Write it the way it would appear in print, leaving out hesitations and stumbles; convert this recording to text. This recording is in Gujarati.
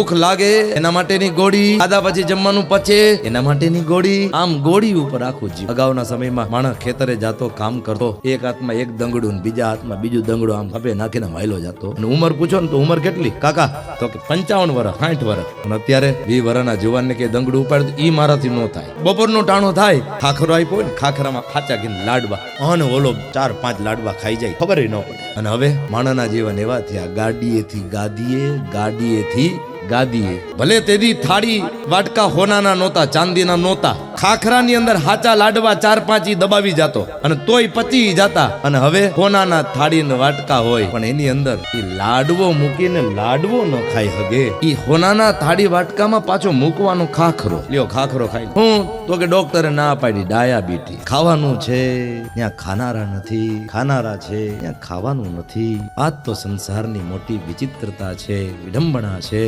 ભૂખ લાગે એના માટેની ગોળી, ખાધા પછી જમવાનું પચે એના માટેની ગોળી, આમ ગોળી ઉપર આખું જીવ. અગાઉના સમયમાં માણસ ખેતરે જાતો, કામ કરતો, એક હાથમાં એક દંગડું ને બીજા હાથમાં બીજું દંગડું આમ ખભે નાખીને માયલો જતો. અને ઉંમર પૂછો ને તો ઉંમર કેટલી કાકા? તો કે 55 વર્ષ 60 વર્ષ. અને અત્યારે 20 વર્ષના જુવાનને કે દંગડું ઉપાડ ઈ મારાથી નો થાય. બપોરનું ટાણું થાય, ખાખરો આપ્યો ને ખાખરામાં ખાચા ઘીને લાડવા, અને ઓલો 4-5 લાડવા ખાઈ જાય, ખબર ન પડે. અને હવે માણસના જીવન એવા થયા, ગાડીએથી ગાદીએ, ગાડીએથી ગાદીએ. ભલે તેદી થાળી વાટકા હોનાના નહોતા, ચાંદીના નહોતા, ખાખરાની અંદર હાચા લાડવા 4-5 ઈ દબાવી જાતો અને તોય પચી જાતા. અને હવે હોનાના થાળી વાટકા હોય પણ એની અંદર ઈ લાડવો મૂકીને લાડવો ન ખાઈ હગે. ઈ હોનાના થાળી વાટકામાં પાછો મૂકવાનો ખાખરો. લ્યો ખાખરો ખાઈ. હું તો કે ડોક્ટરે ના પાડી, ડાયાબિટી. ખાવાનું છે ત્યાં ખાનારા નથી, ખાનારા છે ત્યાં ખાવાનું નથી. આ તો સંસારની મોટી વિચિત્રતા છે, વિડંબણા છે.